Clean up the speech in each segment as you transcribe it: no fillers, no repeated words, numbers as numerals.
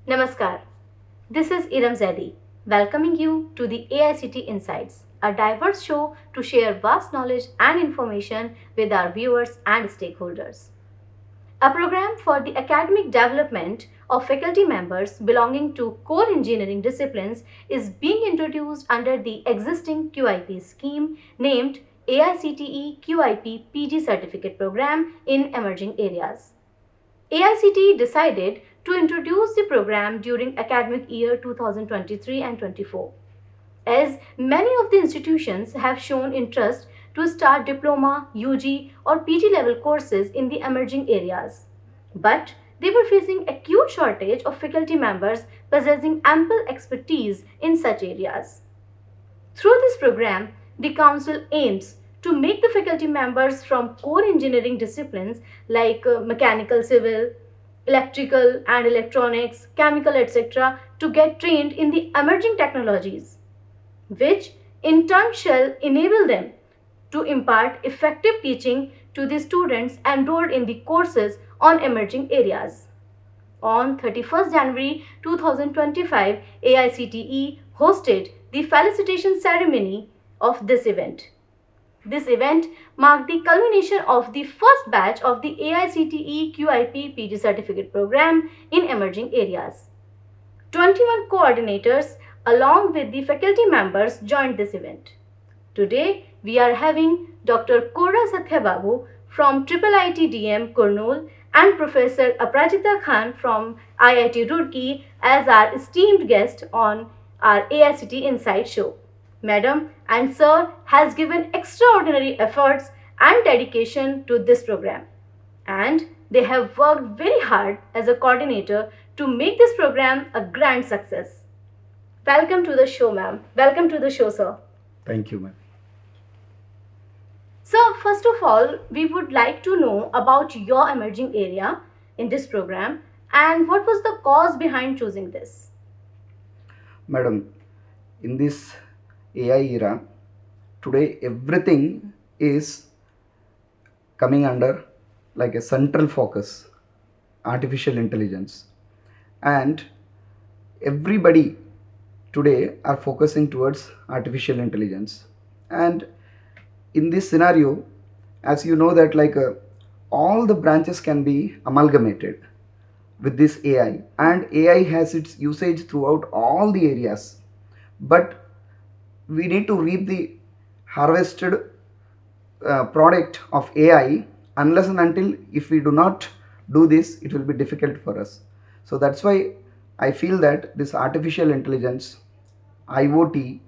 Namaskar. This is Iram Zaidi, welcoming you to the AICT Insights, a diverse show to share vast knowledge and information with our viewers and stakeholders. A program for the academic development of faculty members belonging to core engineering disciplines is being introduced under the existing QIP scheme named AICTE QIP PG Certificate Program in Emerging Areas. AICTE decided to introduce the program during academic year 2023 and 24, as many of the institutions have shown interest to start diploma, UG or PG level courses in the emerging areas. But they were facing acute shortage of faculty members possessing ample expertise in such areas. Through this program, the Council aims to make the faculty members from core engineering disciplines like mechanical, civil, electrical and electronics, chemical, etc., to get trained in the emerging technologies, which in turn shall enable them to impart effective teaching to the students enrolled in the courses on emerging areas. On 31st January 2025, AICTE hosted the felicitation ceremony of this event. This event marked the culmination of the first batch of the AICTE QIP PG Certificate Program in emerging areas. 21 coordinators along with the faculty members joined this event. Today, we are having Dr. Kora Satyababu from IIIT DM Kurnool and Professor Aprajita Khan from IIT Roorkee as our esteemed guest on our AICT Insight show. Madam and Sir has given extraordinary efforts and dedication to this program, and they have worked very hard as a coordinator to make this program a grand success. Welcome to the show, ma'am. Welcome to the show, sir. Thank you, ma'am. So, first of all, we would like to know about your emerging area in this program and what was the cause behind choosing this? Madam, in this AI era, today everything is coming under like a central focus, artificial intelligence. And everybody today are focusing towards artificial intelligence. And in this scenario, as you know that all the branches can be amalgamated with this AI, and AI has its usage throughout all the areas. But we need to reap the harvested product of AI. Unless and until if we do not do this, it will be difficult for us. So that's why I feel that this artificial intelligence, IoT,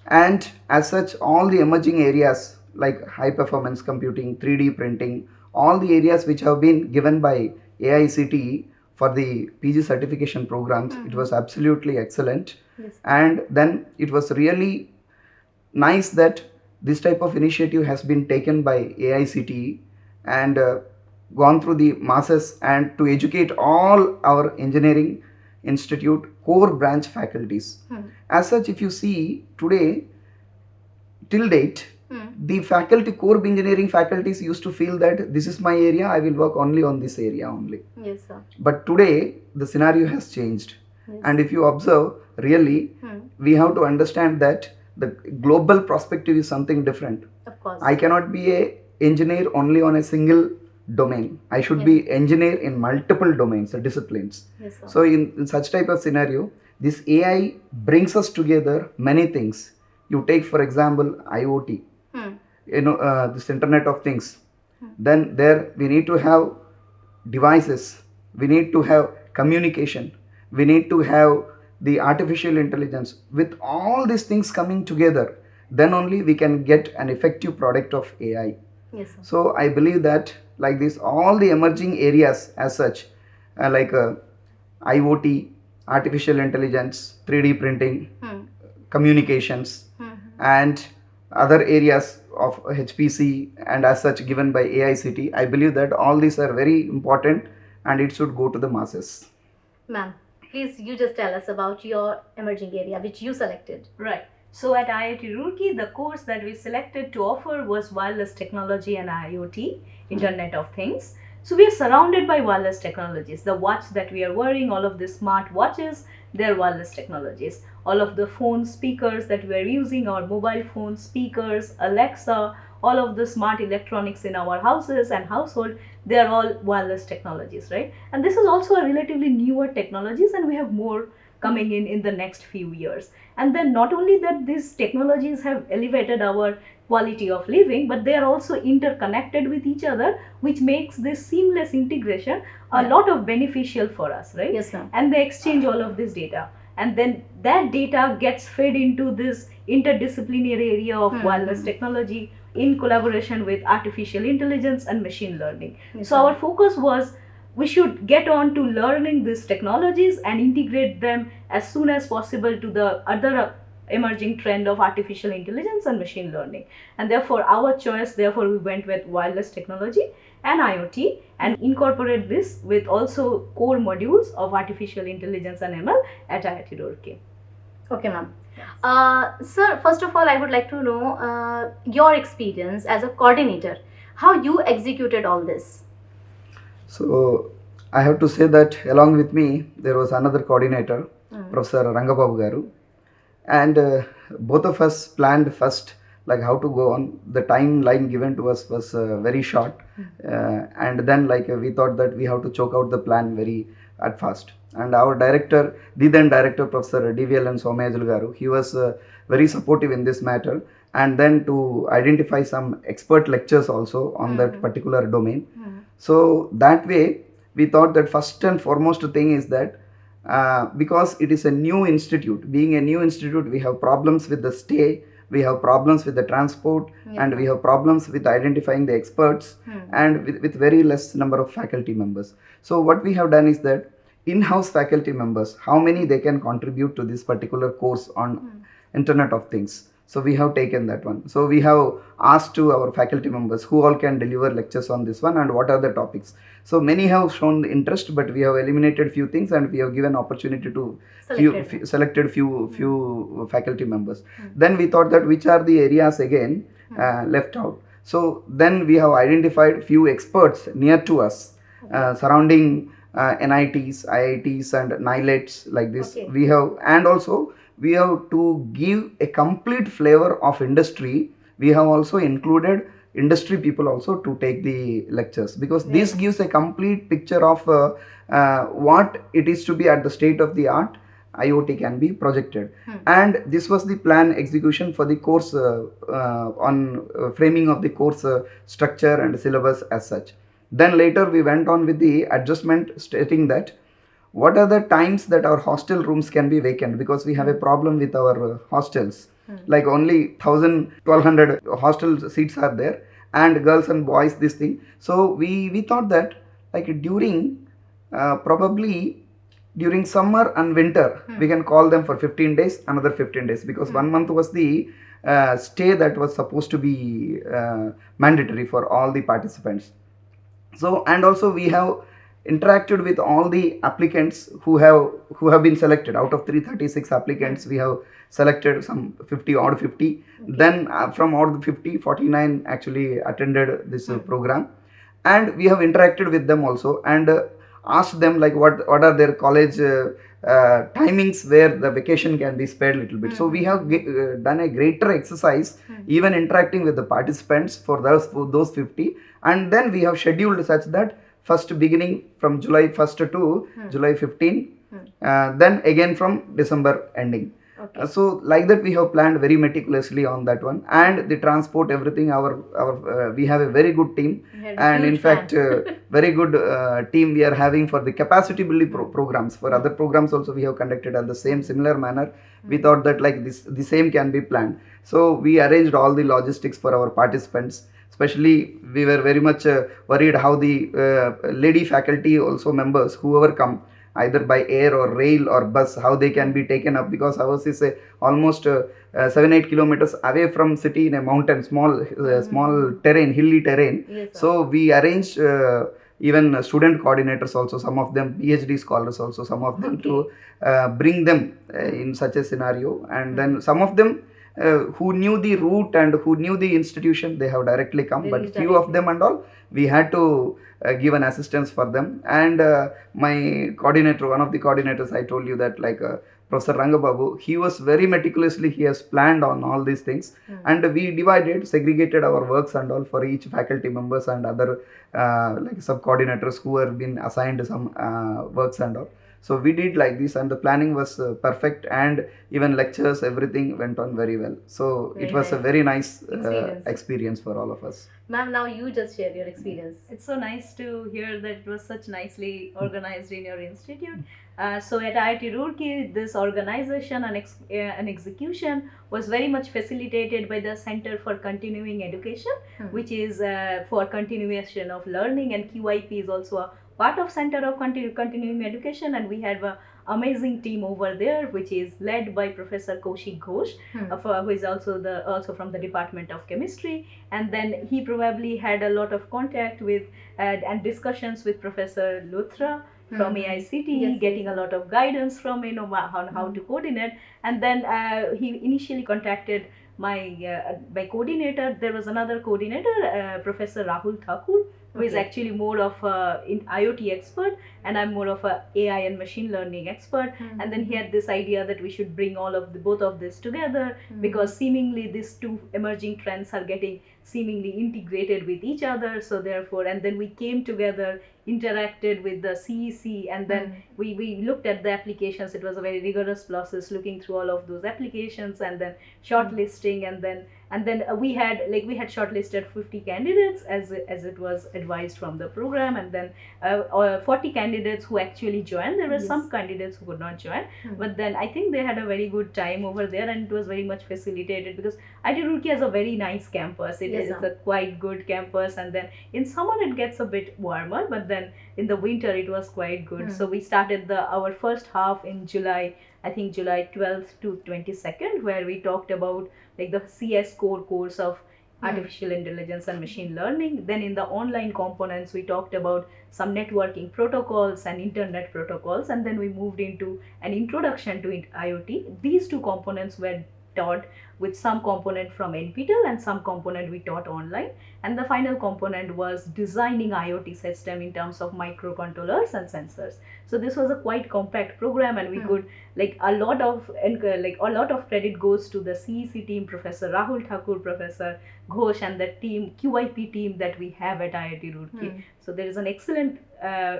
and as such all the emerging areas like high performance computing, 3D printing, all the areas which have been given by AICTE for the PG certification programs, it was absolutely excellent. Yes. And then it was really nice that this type of initiative has been taken by AICTE and gone through the masses and to educate all our engineering institute core branch faculties. As such, if you see today till date, the faculty core engineering faculties used to feel that this is my area, I will work only on this area only. Yes, sir. But today the scenario has changed. Yes. And if you observe really, we have to understand that the global perspective is something different. Of course. I cannot be a engineer only on a single domain. I should be engineer in multiple domains, disciplines. Yes, sir. So in such type of scenario, this AI brings us together many things. You take for example IoT, this Internet of Things. Then there we need to have devices, we need to have communication, we need to have the artificial intelligence. With all these things coming together, then only we can get an effective product of AI. Yes, sir. So I believe that like this, all the emerging areas as such, IoT, artificial intelligence, 3D printing, communications, and other areas of HPC and as such given by AICTE, I believe that all these are very important and it should go to the masses. Ma'am, please you just tell us about your emerging area which you selected. Right. So at IIT Roorkee, the course that we selected to offer was Wireless Technology and IoT, Internet of Things. So we are surrounded by wireless technologies. The watch that we are wearing, all of the smart watches, they're wireless technologies. All of the phone speakers that we are using, our mobile phone speakers, Alexa, all of the smart electronics in our houses and household, they are all wireless technologies, right? And this is also a relatively newer technologies, and we have more coming in the next few years. And then not only that these technologies have elevated our quality of living, but they are also interconnected with each other, which makes this seamless integration a lot of beneficial for us, right? Yes, ma'am. And they exchange all of this data, and then that data gets fed into this interdisciplinary area of wireless technology in collaboration with artificial intelligence and machine learning. Yes, So ma'am. our focus was we should get on to learning these technologies and integrate them as soon as possible to the other emerging trend of artificial intelligence and machine learning. And therefore our choice, therefore we went with wireless technology and IoT and incorporate this with also core modules of artificial intelligence and ML at IIT Roorkee. Okay, ma'am. Sir, first of all, I would like to know your experience as a coordinator, how you executed all this. So I have to say that along with me there was another coordinator, Professor Rangababu Garu, and both of us planned first like how to go on. The timeline given to us was very short, and then we thought that we have to choke out the plan very at fast. And our director, the then director, Professor DVLN Somayajulu Garu, he was very supportive in this matter, and then to identify some expert lectures also on that particular domain. So that way we thought that first and foremost thing is that because it is a new institute, being a new institute, we have problems with the stay, we have problems with the transport, and we have problems with identifying the experts, and with very less number of faculty members. So what we have done is that in-house faculty members, how many they can contribute to this particular course on Internet of Things. So we have taken that one. So we have asked to our faculty members who all can deliver lectures on this one and what are the topics. So many have shown the interest, but we have eliminated few things and we have given opportunity to selected few faculty members. Then we thought that which are the areas again left out. So then we have identified few experts near to us surrounding NITs, IITs and NILETs like this. We have, and also we have to give a complete flavor of industry. We have also included industry people also to take the lectures, because this gives a complete picture of what it is to be at the state of the art IoT can be projected. And this was the plan execution for the course on framing of the course structure and syllabus as such. Then later we went on with the adjustment, stating that what are the times that our hostel rooms can be vacant, because we have a problem with our hostels. Like only 1,200 hostel seats are there, and girls and boys this thing. So we thought that like during probably during summer and winter we can call them for 15 days, another 15 days, because 1 month was the stay that was supposed to be mandatory for all the participants. So, and also we have interacted with all the applicants who have been selected. Out of 336 applicants, we have selected some 50. Then from out of the 50, 49 actually attended this program, and we have interacted with them also and asked them like what are their college timings where the vacation can be spared a little bit. So we have done a greater exercise, even interacting with the participants for those 50, and then we have scheduled such that first beginning from July 1st to July 15, then again from December ending. So like that we have planned very meticulously on that one, and the transport, everything. Our we have a very good team, and in fact very good team we are having for the capacity building programs. For other programs also we have conducted at the same similar manner. We thought that like this the same can be planned. So we arranged all the logistics for our participants. Especially we were very much worried how the lady faculty also members, whoever come either by air or rail or bus, how they can be taken up, because ours is almost 7-8 kilometers away from city in a mountain, small terrain, hilly terrain. Yes, so we arranged even student coordinators also, some of them PhD scholars also, some of them to bring them in such a scenario, and then some of them who knew the route and who knew the institution, they have directly come. They But reached few of directly. them and all, we had to give an assistance for them. And my coordinator, one of the coordinators, I told you that, like Professor Rangababu, he was very meticulously, he has planned on all these things. And we divided, segregated our works and all for each faculty members and other like sub coordinators who have been assigned some works and all. So we did like this, and the planning was perfect, and even lectures, everything went on very well. So Very it was a nice very nice experience. for all of us. Ma'am, now you just share your experience. It's so nice to hear that it was such nicely organized in your institute. So at IIT Roorkee, this organization and execution was very much facilitated by the Center for Continuing Education, which is for continuation of learning, and QIP is also a part of Center of Continuing Education, and we have a amazing team over there, which is led by Professor Kaushik Ghosh, who is also from the Department of Chemistry. And then he probably had a lot of contact with and discussions with Professor Luthra from AICTE, Yes, getting yes. a lot of guidance from on how to coordinate. And then he initially contacted my coordinator. There was another coordinator, Professor Rahul Thakur, who is actually more of a in IoT expert, and I'm more of a AI and machine learning expert. And then he had this idea that we should bring both of this together, because seemingly these two emerging trends are getting seemingly integrated with each other. So therefore, and then we came together, interacted with the CEC, and then we looked at the applications. It was a very rigorous process, looking through all of those applications, and then shortlisting, and then we had shortlisted 50 candidates as it was advised from the program, and then 40 candidates who actually joined. There were some candidates who could not join, but then I think they had a very good time over there, and it was very much facilitated because IIT Roorkee has a very nice campus. It's a quite good campus, and then in summer it gets a bit warmer, but then in the winter it was quite good. So we started our first half in July, I think July 12th to 22nd, where we talked about like the CS core course of artificial intelligence and machine learning. Then in the online components, we talked about some networking protocols and internet protocols, and then we moved into an introduction to IoT. These two components were taught, with some component from NPTEL and some component we taught online. And the final component was designing IoT system in terms of microcontrollers and sensors. So this was a quite compact program, and we could a lot of credit goes to the CEC team, Professor Rahul Thakur, Professor Ghosh, and the team QIP team that we have at IIT Roorkee. So there is an excellent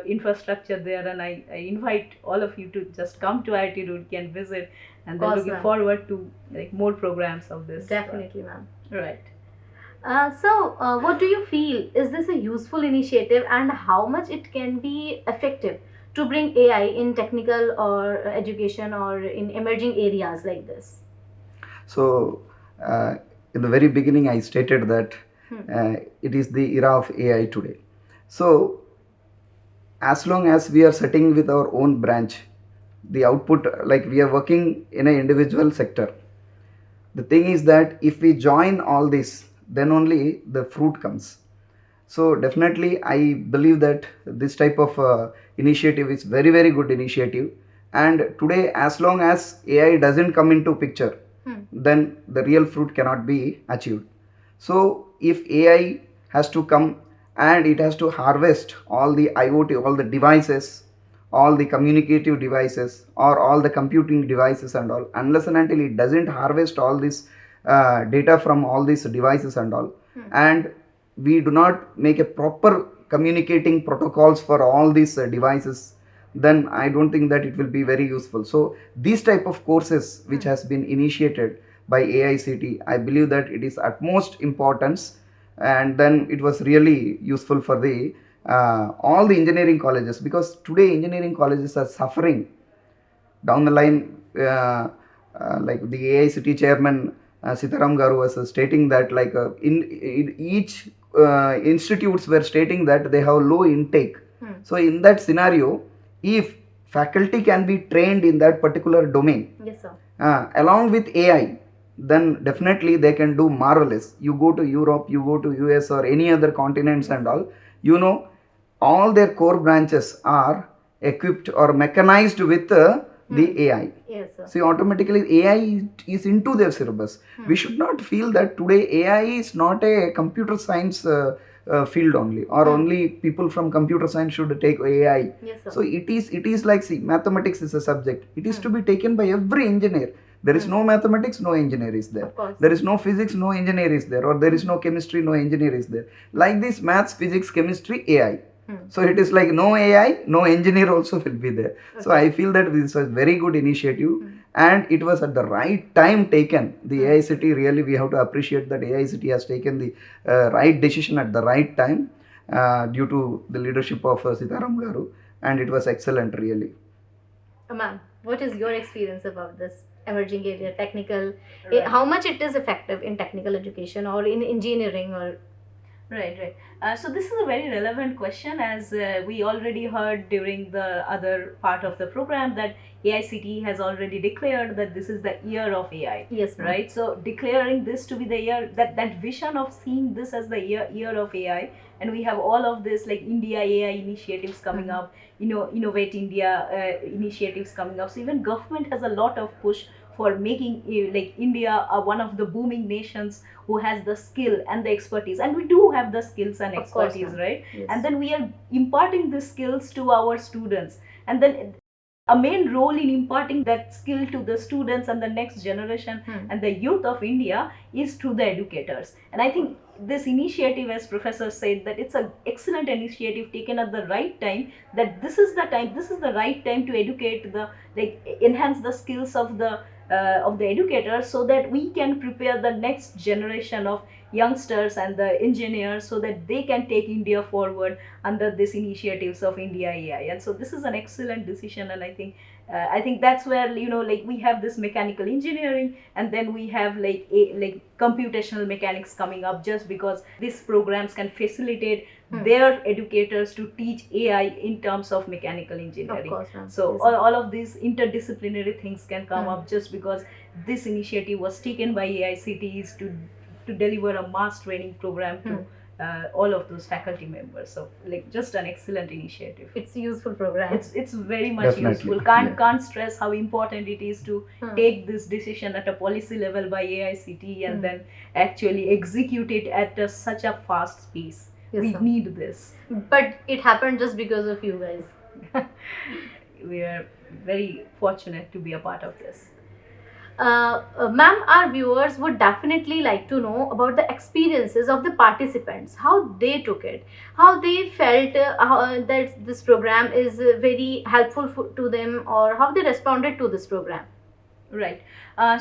infrastructure there, and I invite all of you to just come to IIT Roorkee and visit, and then looking forward to more programs of this. Definitely, ma'am. Right. So, what do you feel? Is this a useful initiative, and how much it can be effective to bring AI in technical or education or in emerging areas like this? So, in the very beginning, I stated that it is the era of AI today. So, as long as we are sitting with our own branch, the output, like we are working in an individual sector, the thing is that if we join all this, then only the fruit comes. So definitely I believe that this type of initiative is very, very good initiative. And today, as long as AI doesn't come into picture, then the real fruit cannot be achieved. So if AI has to come and it has to harvest all the IoT, all the devices, all the communicative devices, or all the computing devices and all, unless and until it doesn't harvest all this data from all these devices and all, and we do not make a proper communicating protocols for all these devices, then I don't think that it will be very useful. So these type of courses which has been initiated by AICTE, I believe that it is utmost importance, and then it was really useful for the all the engineering colleges, because today engineering colleges are suffering down the line. Like the AICTE chairman Sitaram Garu was stating that in each institutes were stating that they have low intake. So in that scenario, if faculty can be trained in that particular domain, Yes, sir. along with AI, then definitely they can do marvelous. You go to Europe, you go to US or any other continents and all their core branches are equipped or mechanized with the AI. Yes, sir. See, automatically AI is into their syllabus. We should not feel that today AI is not a computer science field only, or only people from computer science should take AI. Yes, sir. So it is like, see, mathematics is a subject. It is to be taken by every engineer. There is no mathematics, no engineer is there. Of course. There is no physics, no engineer is there. Or there is no chemistry, no engineer is there. Like this, maths, physics, chemistry, AI. So it is like no AI, no engineer also will be there. So I feel that this was very good initiative, and it was at the right time taken. The AICTE, really we have to appreciate that AICTE has taken the right decision at the right time due to the leadership of Sitaram Garu, and it was excellent really. Ma'am, what is your experience about this emerging area, technical? Right. How much it is effective in technical education or in engineering or? Right. So this is a very relevant question, as we already heard during the other part of the program that AICTE has already declared that this is the year of AI. Yes, ma'am. Right. So declaring this to be the year, that vision of seeing this as the year of AI, and we have all of this like India AI initiatives coming up, Innovate India initiatives coming up. So even government has a lot of push for making like India one of the booming nations who has the skill and the expertise, and we do have the skills and Of course, expertise, ma'am. right? Yes. And then we are imparting these skills to our students, and then a main role in imparting that skill to the students and the next generation and the youth of India is through the educators. And I think this initiative, as Professor said, that it's an excellent initiative taken at the right time, that this is the right time to educate enhance the skills of the educators, so that we can prepare the next generation of youngsters and the engineers, so that they can take India forward under these initiatives of India AI. And so this is an excellent decision, and I think that's where we have this mechanical engineering, and then we have like computational mechanics coming up, just because these programs can facilitate their educators to teach AI in terms of mechanical engineering. Of course, ma'am. So Yes. all of these interdisciplinary things can come up just because this initiative was taken by AICTEs to deliver a mass training program to all of those faculty members. So like just an excellent initiative. It's a useful program. It's very much Definitely. useful. Can't stress how important it is to take this decision at a policy level by AICTE and then actually execute it at such a fast pace. Yes, We sir. need this. But it happened just because of you guys. We are very fortunate to be a part of this. Ma'am, our viewers would definitely like to know about the experiences of the participants, how they took it, how they felt that this program is very helpful to them, or how they responded to this program. Right.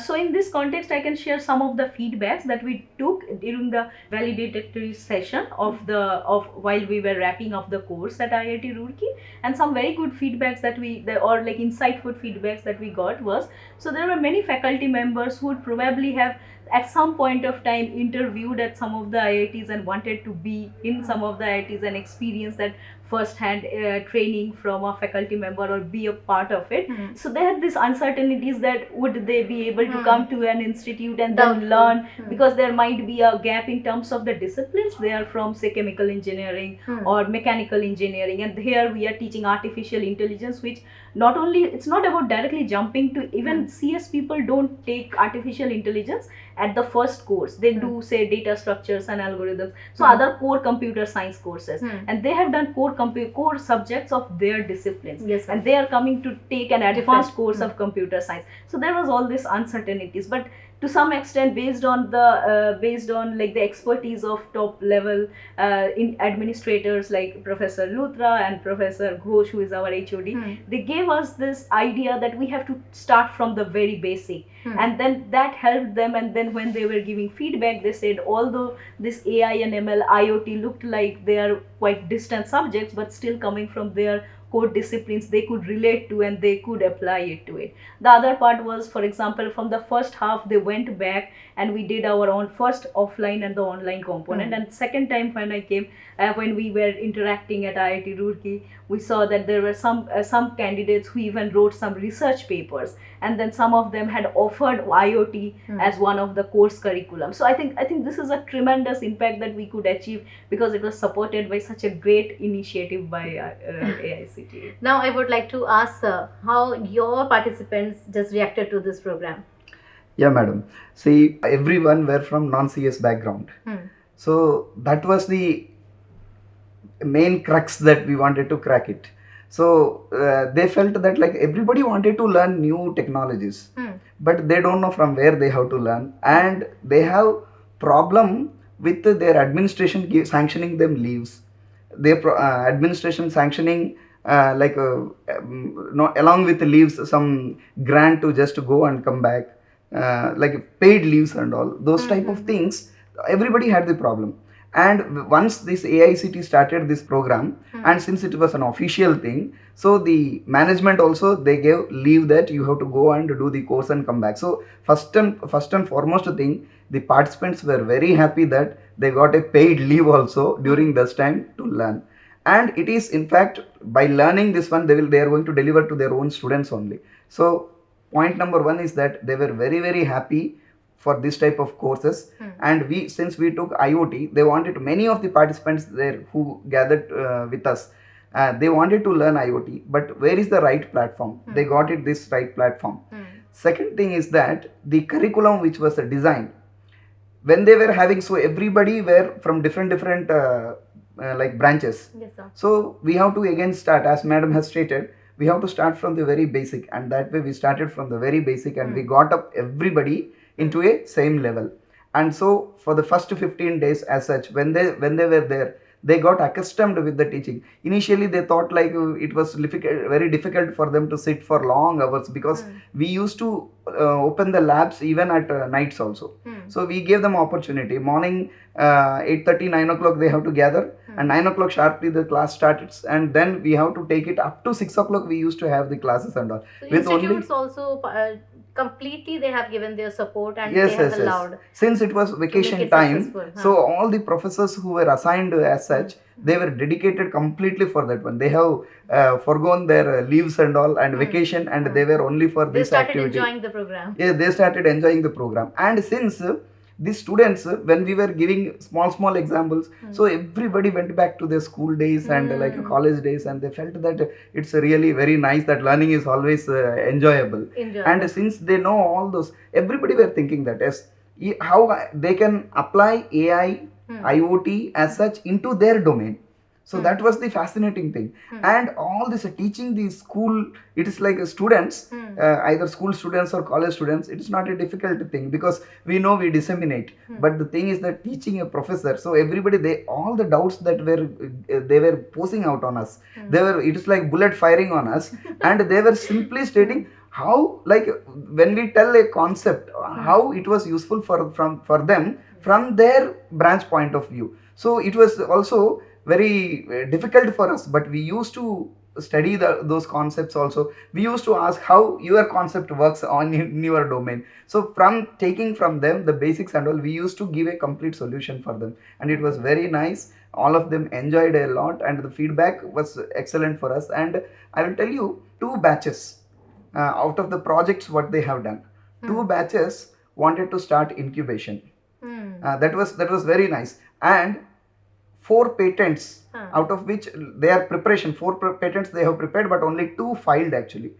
So in this context, I can share some of the feedbacks that we took during the validatory session of while we were wrapping up the course at IIT Roorkee, and some very good feedbacks that or like insightful feedbacks that we got was, so there were many faculty members who would probably have at some point of time interviewed at some of the IITs and wanted to be in some of the IITs and experience that first-hand training from a faculty member or be a part of it. So they had these uncertainties that would they be able to come to an institute and then learn, because there might be a gap in terms of the disciplines. They are from say chemical engineering or mechanical engineering, and here we are teaching artificial intelligence, which not only it's not about directly jumping to even CS people don't take artificial intelligence at the first course. They do say data structures and algorithms, so other core computer science courses, and they have done core subjects of their disciplines. Yes, and they are coming to take an advanced course of computer science. So there was all these uncertainties, but to some extent based on like the expertise of top level in administrators like Professor Luthra and Professor Ghosh, who is our HOD, they gave us this idea that we have to start from the very basic, and then that helped them. And then when they were giving feedback, they said although this AI and ML IoT looked like they are quite distant subjects, but still coming from their core disciplines, they could relate to and they could apply it to it. The other part was, for example, from the first half they went back and we did our own first offline and the online component, and second time when I came, when we were interacting at IIT Roorkee, we saw that there were some candidates who even wrote some research papers, and then some of them had offered IoT as one of the course curriculum. So I think this is a tremendous impact that we could achieve because it was supported by such a great initiative by AICTE. AICTE. Now I would like to ask how your participants just reacted to this program. Yeah, madam. See, everyone were from non-CS background. Hmm. So that was the main crux that we wanted to crack it. So they felt that like everybody wanted to learn new technologies, but they don't know from where they have to learn, and they have problem with their administration sanctioning them leaves, their administration sanctioning no, along with the leaves some grant to just go and come back, like paid leaves and all those type of things. Everybody had the problem, and once this AICT started this program, and since it was an official thing, so the management also they gave leave that you have to go and do the course and come back. So first and foremost thing, the participants were very happy that they got a paid leave also during this time to learn. And it is in fact by learning this one they are going to deliver to their own students only. So point number one is that they were very happy for this type of courses. And we, since we took IoT, they wanted, many of the participants there who gathered with us, they wanted to learn IoT, but where is the right platform? They got it, this right platform. Second thing is that the curriculum which was designed when they were having, so everybody were from different like branches. Yes, sir. So we have to again start, as madam has stated, we have to start from the very basic, and that way we started from the very basic, and we got up everybody into a same level. And so for the first 15 days as such, when they were there, they got accustomed with the teaching. Initially they thought like it was very difficult for them to sit for long hours, because we used to open the labs even at nights also. So we gave them opportunity. Morning 8:30, 9 o'clock they have to gather, and 9 o'clock sharply the class starts, and then we have to take it up to 6 o'clock. We used to have the classes and all. So With only, institutes also completely they have given their support, and yes, they have yes, allowed yes. Since it was to make vacation it time, successful. so all the professors who were assigned as such, they were dedicated completely for that one. They have forgone their leaves and all and vacation, and they were only for they this started activity. enjoying the program. Yeah, they started enjoying the program. And since the students, when we were giving small examples, so everybody went back to their school days and like college days, and they felt that it's really very nice, that learning is always enjoyable. And since they know all those, everybody were thinking that yes, how they can apply AI, IoT as such into their domain. So that was the fascinating thing. And all this teaching the school, it is like students, either school students or college students, it is not a difficult thing, because we know we disseminate. But the thing is that teaching a professor, so everybody, they, all the doubts that were they were posing out on us, they were, it is like bullet firing on us. And they were simply stating how, like when we tell a concept, how it was useful for them from their branch point of view. So it was also very difficult for us, but we used to study those concepts also. We used to ask how your concept works in your domain. So from taking from them the basics and all, we used to give a complete solution for them, and it was very nice. All of them enjoyed a lot, and the feedback was excellent for us. And I will tell you, 2 batches out of the projects what they have done, 2 batches wanted to start incubation. That was very nice. And 4 patents, out of which they are preparation, 4 patents they have prepared, but only 2 filed actually.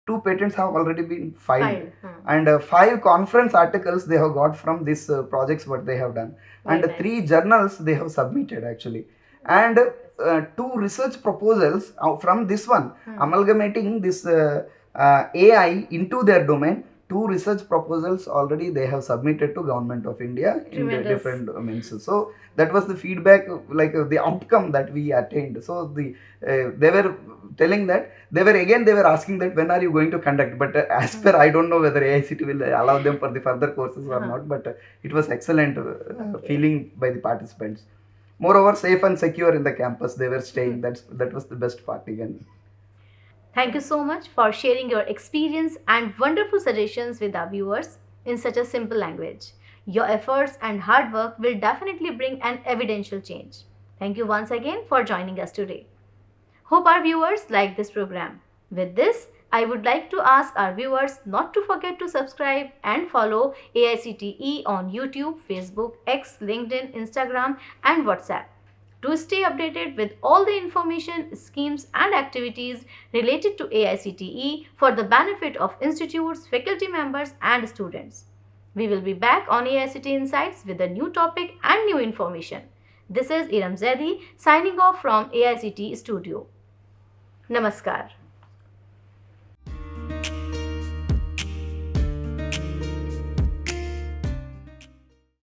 2 patents have already been filed. And 5 conference articles they have got from these projects what they have done. Very And nice. 3 journals they have submitted actually. And 2 research proposals from this one, amalgamating this AI into their domain. 2 research proposals already they have submitted to Government of India in the Tremendous. different domains. So that was the feedback, like the outcome that we attained. So they were telling that they were asking that when are you going to conduct, but as per, I don't know whether AICT will allow them for the further courses or not, but it was excellent feeling by the participants. Moreover, safe and secure in the campus they were staying. That was the best part again. Thank you so much for sharing your experience and wonderful suggestions with our viewers in such a simple language. Your efforts and hard work will definitely bring an evidential change. Thank you once again for joining us today. Hope our viewers like this program. With this, I would like to ask our viewers not to forget to subscribe and follow AICTE on YouTube, Facebook, X, LinkedIn, Instagram, and WhatsApp. To stay updated with all the information, schemes and activities related to AICTE for the benefit of institutes, faculty members and students. We will be back on AICTE Insights with a new topic and new information. This is Iram Zaidi signing off from AICTE Studio. Namaskar.